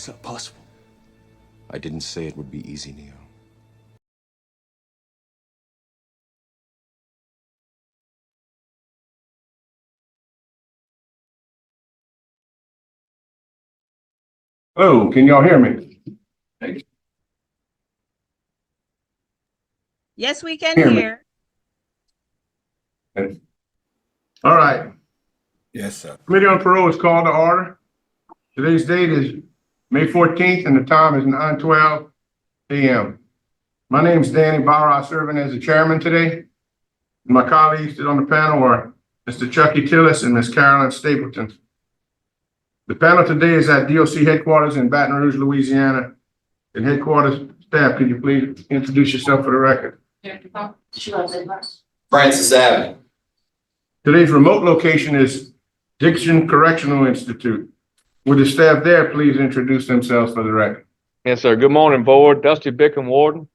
It's not possible. I didn't say it would be easy, Neo. Oh, can y'all hear me? Yes, we can Hear me. hear. All right. Yes, sir. Committee on Parole is called to order. Today's date is May 14th and the time is 9:12 a.m. My name is Danny Bauer, serving as the chairman today. My colleagues on the panel are Mr. Chucky Tillis and Ms. Carolyn Stapleton. The panel today is at DOC headquarters in Baton Rouge, Louisiana. And headquarters staff, could you please introduce yourself for the record? Francis Avenue. Today's remote location is Dixon Correctional Institute. Would the staff there please introduce themselves for the record? Yes, sir. Good morning, board. Dusty Bickham, Warden.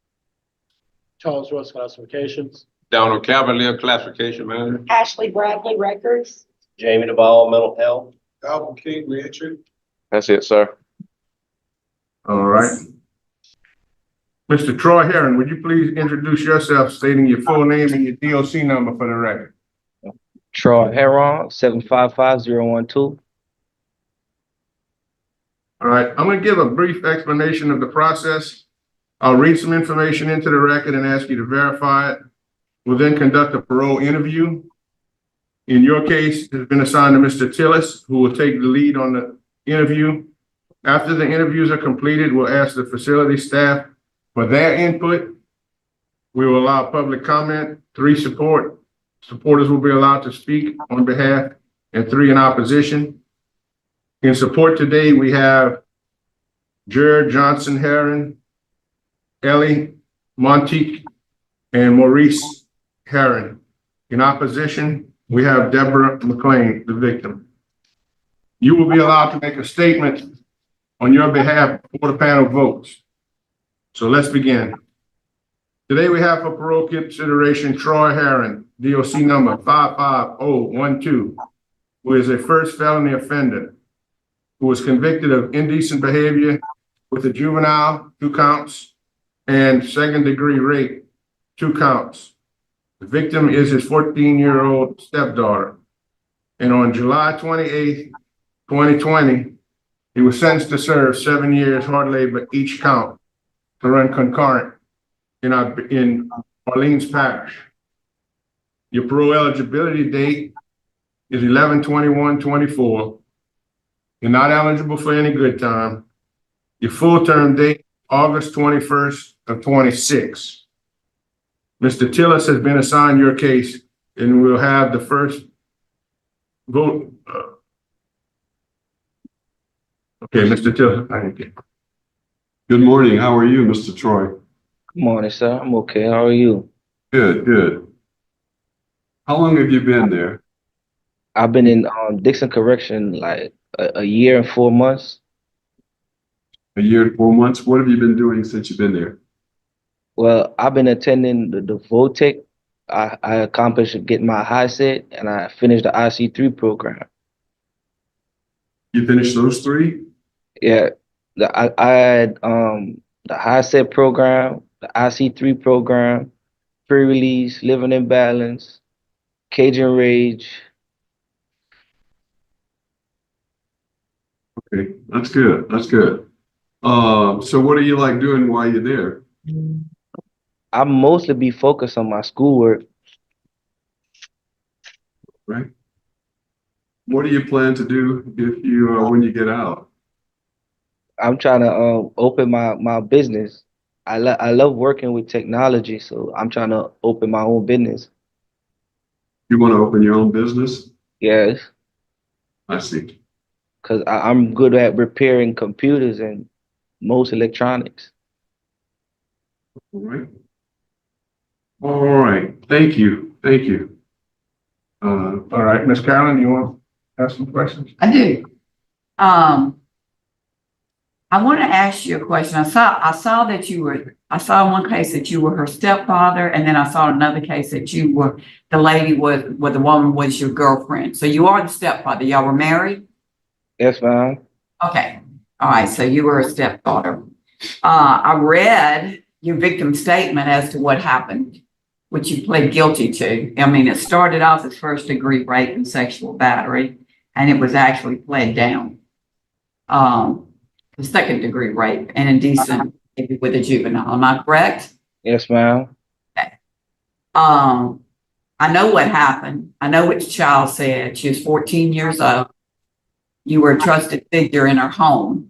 Charles Ross Classifications. Donald Cavalier, Classification Manager. Ashley Bradley, Records. Jamie Duvall, Mental Health. Alvin King, Reentry. That's it, sir. All right. Mr. Troy Herron, would you please introduce yourself, stating your full name and your DOC number for the record? Troy Heron, 755012. All right, I'm going to give a brief explanation of the process. I'll read some information into the record and ask you to verify it. We'll then conduct a parole interview. In your case, it has been assigned to Mr. Tillis, who will take the lead on the interview. After the interviews are completed, we'll ask the facility staff for their input. We will allow public comment. 3 supporters will be allowed to speak on behalf, and 3 in opposition. In support today, we have Jared Johnson Herron, Ellie Montique, and Maurice Herron. In opposition, we have Deborah McLean, the victim. You will be allowed to make a statement on your behalf before the panel votes. So let's begin. Today we have for parole consideration Troy Herron, DOC number 55012, who is a first felony offender, who was convicted of indecent behavior with a juvenile, 2 counts, and second-degree rape, 2 counts. The victim is his 14-year-old stepdaughter. And on July 28th, 2020, he was sentenced to serve 7 years hard labor each count to run concurrent in Orleans Parish. Your parole eligibility date is 11/21/24. You're not eligible for any good time. Your full term date, August 21st of 26. Mr. Tillis has been assigned your case, and we'll have the first vote. Okay, Mr. Tillis, thank you. Good morning. How are you, Mr. Troy? Good morning, sir. I'm okay. How are you? Good, good. How long have you been there? I've been in Dixon Correction like a year and 4 months. A year and 4 months. What have you been doing since you've been there? Well, I've been attending the VOTEC. I accomplished getting my high set, and I finished the IC3 program. You finished those 3? Yeah, I had the high set program, the IC3 program, pre-release, living in balance, Cajun Rage. Okay, that's good. That's good. So what do you like doing while you're there? I mostly be focused on my schoolwork. Right. What do you plan to do if you when you get out? I'm trying to open my business. I love working with technology, so I'm trying to open my own business. You want to open your own business? Yes, I see. because I'm good at repairing computers and most electronics. All right. All right. Thank you. Thank you. All right, Ms. Carolyn, you want to ask some questions? I do. I want to ask you a question. I saw that I saw in one case that you were her stepfather, and then I saw another case that you were, the woman was your girlfriend. So you are the stepfather. Y'all were married? Yes, ma'am. Okay. All right, so you were a stepdaughter. I read your victim statement as to what happened, which you pled guilty to. I mean, it started off as first-degree rape and sexual battery, and it was actually pled down. The second-degree rape and indecent behavior with a juvenile. Am I correct? Yes, ma'am. I know what happened. I know what the child said. She was 14 years old. You were a trusted figure in her home.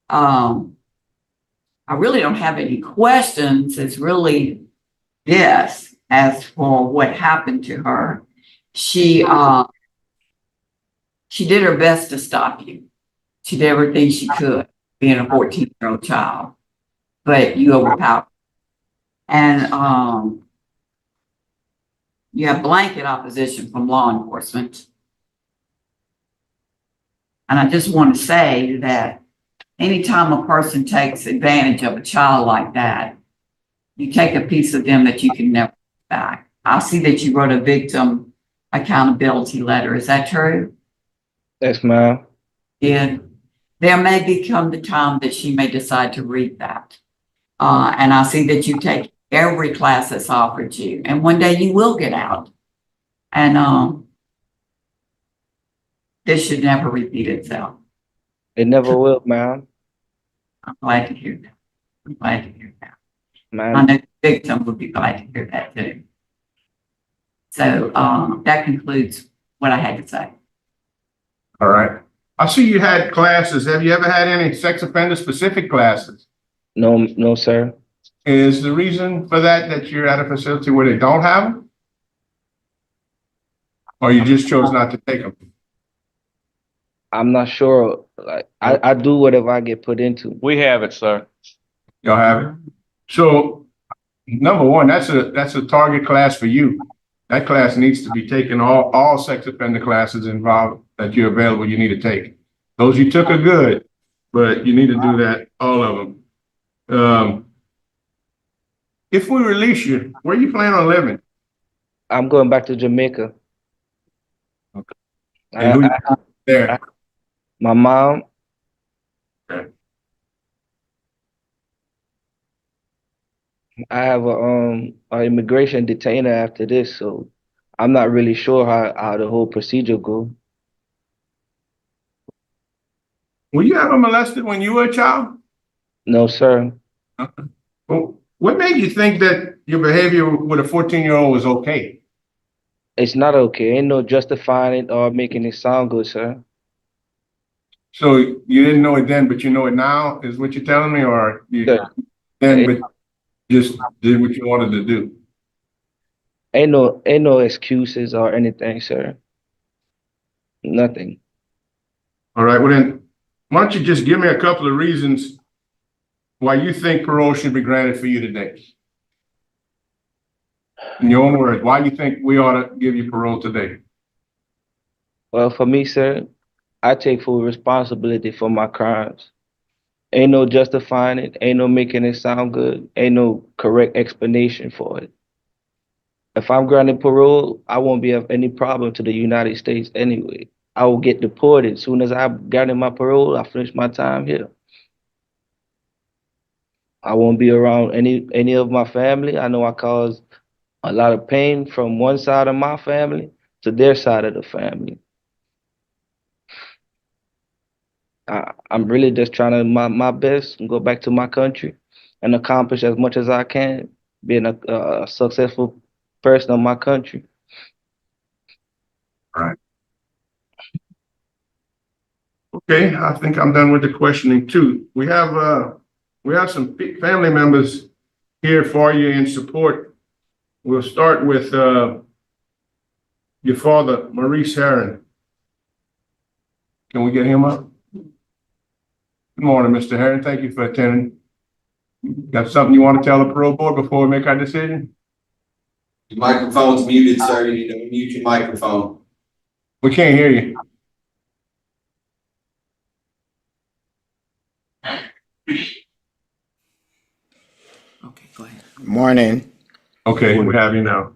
I really don't have any questions. It's really this as for what happened to her. She did her best to stop you. She did everything she could, being a 14-year-old child, but you overpowered. And you have blanket opposition from law enforcement. And I just want to say that anytime a person takes advantage of a child like that, you take a piece of them that you can never get back. I see that you wrote a victim accountability letter. Is that true? Yes, ma'am. Yeah. There may become the time that she may decide to read that. And I see that you take every class that's offered you. And one day you will get out. And this should never repeat itself. It never will, ma'am. I'm glad to hear that. I'm glad to hear that. I Ma'am. know the victim would be glad to hear that too. So that concludes what I had to say. All right. I see you had classes. Have you ever had any sex offender specific classes? No, no, sir. Is the reason for that you're at a facility where they don't have them? Or you just chose not to take them? I'm not sure. Like I do whatever I get put into. We have it, sir. Y'all have it? So, number one, that's a target class for you. That class needs to be taken, all sex offender classes involved that you're available, you need to take. Those you took are good, but you need to do that, all of them. If we release you, where you plan on living? I'm going back to Jamaica. Okay. And who you there? My mom. Okay. I have a immigration detainer after this, so I'm not really sure how the whole procedure go. Were you ever molested when you were a child? No, sir. Well, what made you think that your behavior with a 14-year-old was okay? It's not okay. Ain't no justifying it or making it sound good, sir. So you didn't know it then, but you know it now, is what you're telling me, or you Sir. then but just did what you wanted to do? Ain't no excuses or anything, sir. Nothing. All right, well then, why don't you just give me a couple of reasons why you think parole should be granted for you today? In your own words, why you think we ought to give you parole today? Well, for me, sir, I take full responsibility for my crimes. Ain't no justifying it. Ain't no making it sound good. Ain't no correct explanation for it. If I'm granted parole, I won't be of any problem to the United States anyway. I will get deported. As soon as I granted my parole, I finish my time here. I won't be around any of my family. I know I caused a lot of pain from one side of my family to their side of the family. I'm really just trying to my best and go back to my country and accomplish as much as I can, being a successful person of my country. All right. Okay, I think I'm done with the questioning too. We have some family members here for you in support. We'll start with your father, Maurice Herron. Can we get him up? Good morning, Mr. Herron. Thank you for attending. Got something you want to tell the parole board before we make our decision? Your microphone's muted, sir. You need to mute your microphone. We can't hear you. Okay, go ahead. Morning. Okay, we have you now.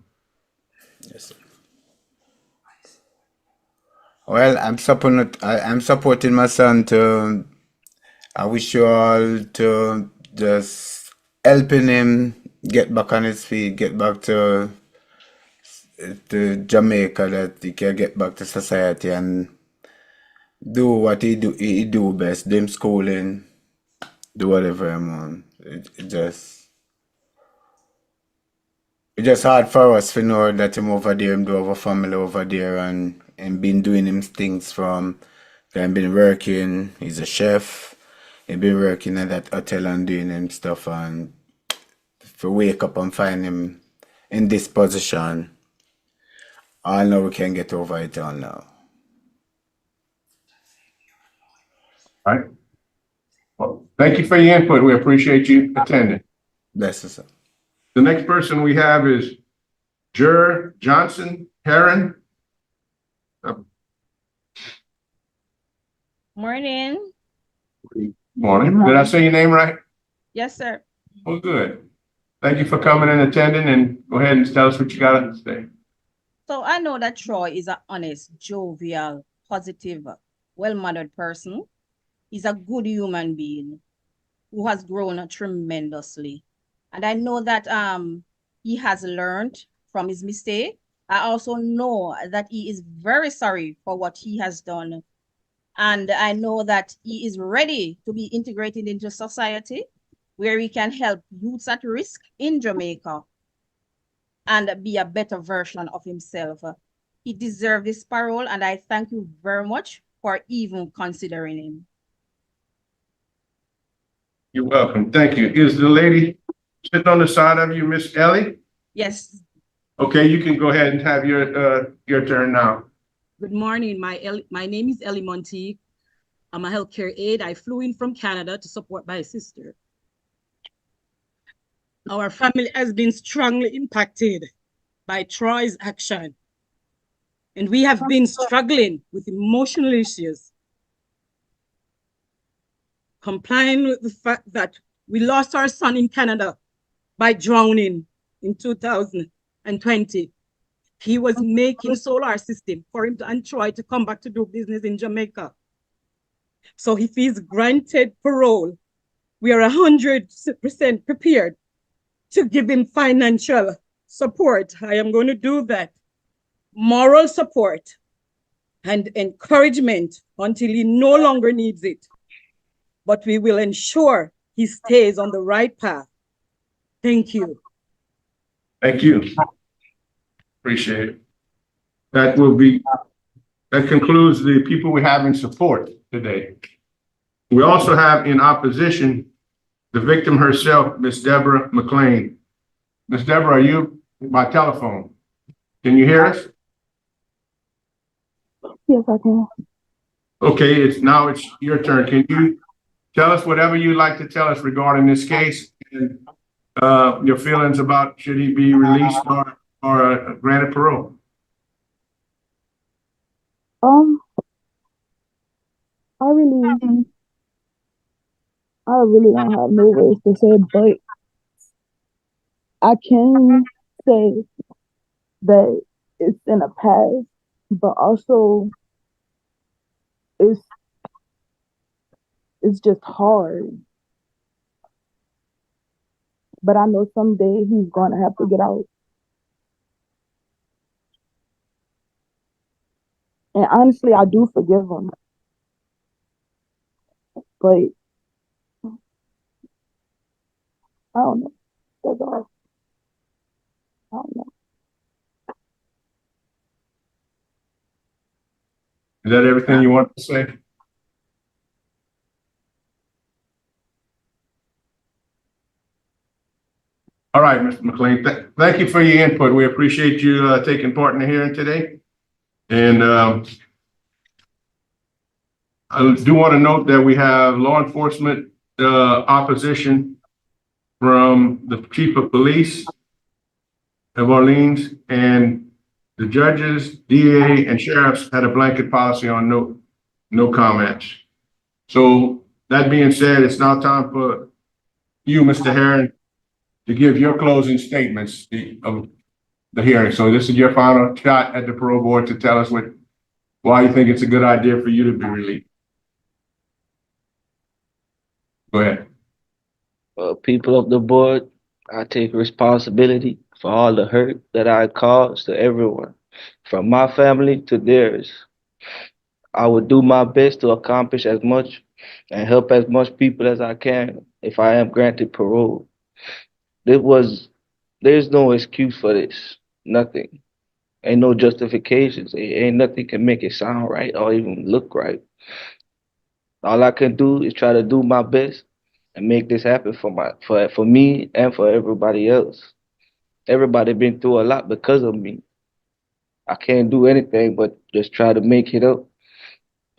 Yes, sir. Well, I'm supporting my son to I wish you all to just helping him get back on his feet, get back to Jamaica, that he can get back to society and do what he do best, them schooling, do whatever, man. It's just hard for us to know that him over there, him do have a family over there, and been doing him things from, and been working, he's a chef, he been working at that hotel and doing him stuff, and to wake up and find him in this position, I know we can get over it all now. All right. Well, thank you for your input. We appreciate you attending. Bless us. The next person we have is Jer Johnson Heron. Morning. Morning. Did I say your name right? Yes, sir. Well, good. Thank you for coming and attending, and go ahead and tell us what you got to say. So I know that Troy is an honest, jovial, positive, well-mannered person. He's a good human being who has grown tremendously. And I know that he has learned from his mistake. I also know that he is very sorry for what he has done. And I know that he is ready to be integrated into society where he can help youths at risk in Jamaica and be a better version of himself. He deserves this parole, and I thank you very much for even considering him. You're welcome. Thank you. Is the lady sitting on the side of you, Miss Ellie? Yes. Okay, you can go ahead and have your turn now. Good morning. My name is Ellie Monteith. I'm a healthcare aide. I flew in from Canada to support my sister. Our family has been strongly impacted by Troy's action, and we have been struggling with emotional issues, complying with the fact that we lost our son in Canada by drowning in 2020. He was making solar system for him and Troy to come back to do business in Jamaica. So if he's granted parole, we are 100% prepared to give him financial support. I am going to do that. Moral support and encouragement until he no longer needs it. But we will ensure he stays on the right path. Thank you. Thank you. Appreciate it. That concludes the people we have in support today. We also have in opposition the victim herself, Miss Deborah McLean. Miss Deborah, are you by telephone? Can you hear us? Yes, I can. Okay, now it's your turn. Can you tell us whatever you'd like to tell us regarding this case and your feelings about should he be released or granted parole? I really don't have no words to say, but I can say that it's in the past, but also it's just hard. But I know someday he's gonna have to get out. And honestly, I do forgive him. But I don't know. That's all. I don't know. Is that everything you want to say? All right, Mr. McLean, thank you for your input. We appreciate you taking part in the hearing today. And I do want to note that we have law enforcement opposition from the chief of police of Orleans, and the judges, DA, and sheriffs had a blanket policy on no comments. So that being said, it's now time for you, Mr. Heron, to give your closing statements of the hearing. So this is your final shot at the parole board to tell us why you think it's a good idea for you to be released. Go ahead. People of the board, I take responsibility for all the hurt that I caused to everyone, from my family to theirs. I will do my best to accomplish as much and help as much people as I can if I am granted parole. There's no excuse for this. Nothing. Ain't no justifications. Ain't nothing can make it sound right or even look right. All I can do is try to do my best and make this happen for me and for everybody else. Everybody been through a lot because of me. I can't do anything but just try to make it up,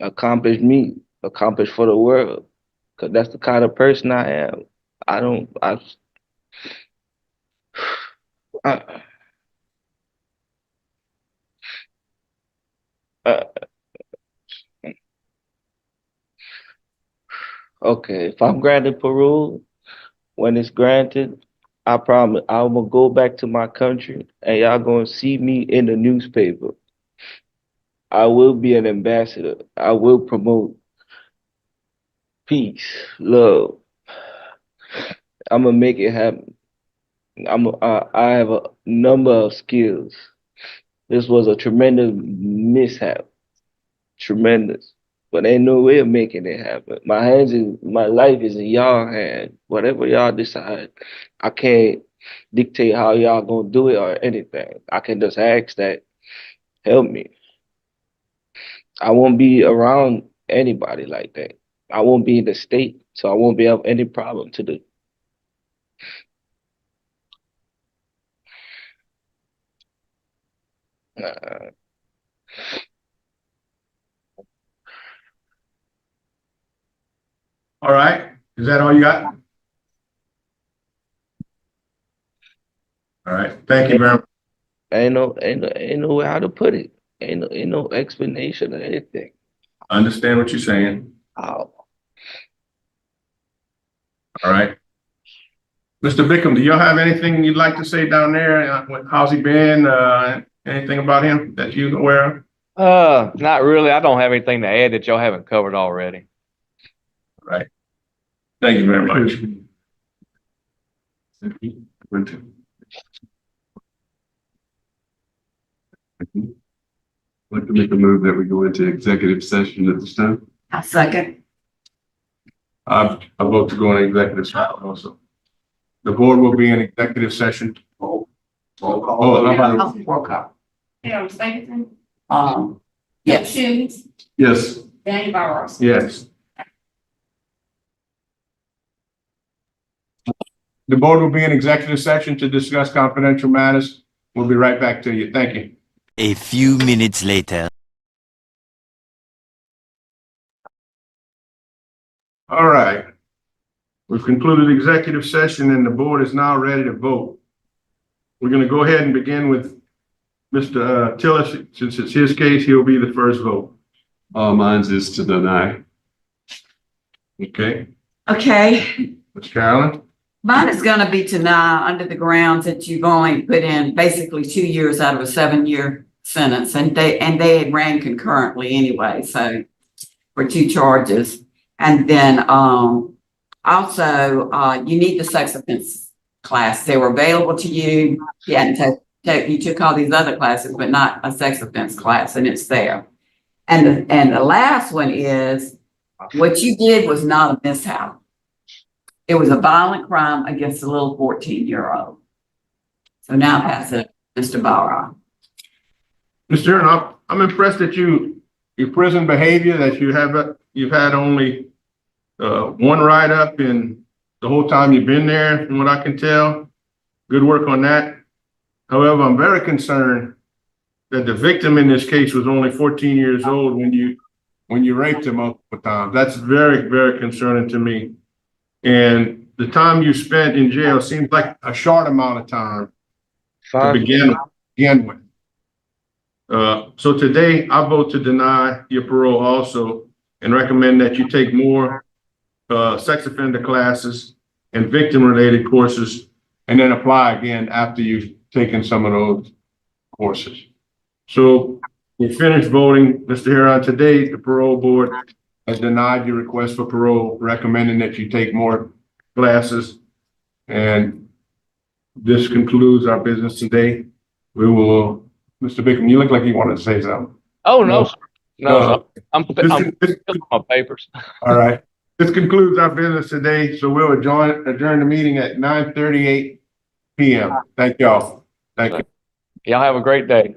accomplish me, accomplish for the world. Cause that's the kind of person I am. I don't. I okay, if I'm granted parole, when it's granted, I promise I'm gonna go back to my country and y'all gonna see me in the newspaper. I will be an ambassador. I will promote peace, love. I'm gonna make it happen. I have a number of skills. This was a tremendous mishap, tremendous. But ain't no way of making it happen. My life is in y'all hand. Whatever y'all decide, I can't dictate how y'all gonna do it or anything. I can just ask that, help me. I won't be around anybody like that. I won't be in the state, so I won't be have any problem to do. All right. Is that all you got? All right. Thank you very much. Ain't no way how to put it. Ain't no explanation or anything. I understand what you're saying. Oh. All right. Mr. Bickham, do y'all have anything you'd like to say down there? How's he been? Anything about him that you're aware of? Not really. I don't have anything to add that y'all haven't covered already. All right. Thank you very much. I'd like to make a move that we go into executive session at this time. I second. I vote to go in executive session also. The board will be in executive session. Roll call. Harold Stapleton, Yes. Shoes, Yes. Danny Burrows. Yes. The board will be in executive session to discuss confidential matters. We'll be right back to you. Thank you. A few minutes later. All right. We've concluded executive session and the board is now ready to vote. We're going to go ahead and begin with Mr. Tillis. Since it's his case, he'll be the first vote. Mine's is to deny. Okay. Okay. Ms. Carolyn? Mine is going to be to deny under the grounds that you've only put in basically 2 years out of a 7-year sentence, and they had ran concurrently anyway, so for 2 charges. And then also you need the sex offense class. They were available to you. You hadn't you took all these other classes, but not a sex offense class, and it's there. And the last one is what you did was not a mishap. It was a violent crime against a little 14-year-old. So now pass it, Mr. Barra. Mr. Aaron, I'm impressed that your prison behavior, that you've had only one write-up in the whole time you've been there, from what I can tell. Good work on that. However, I'm very concerned that the victim in this case was only 14 years old when you raped him multiple times. That's very, very concerning to me. And the time you spent in jail seems like a short amount of time to begin with. So today I vote to deny your parole also and recommend that you take more sex offender classes and victim related courses and then apply again after you've taken some of those courses. So we finished voting, Mr. Heron. Today, the parole board has denied your request for parole, recommending that you take more classes. And this concludes our business today. We will, Mr. Bickham, you look like you wanted to say something. Oh, no, No. sir. No, sir. I'm filling This- my papers. All right. This concludes our business today. So we'll adjourn the meeting at 9:38 p.m. Thank y'all. Thank you. Y'all have a great day.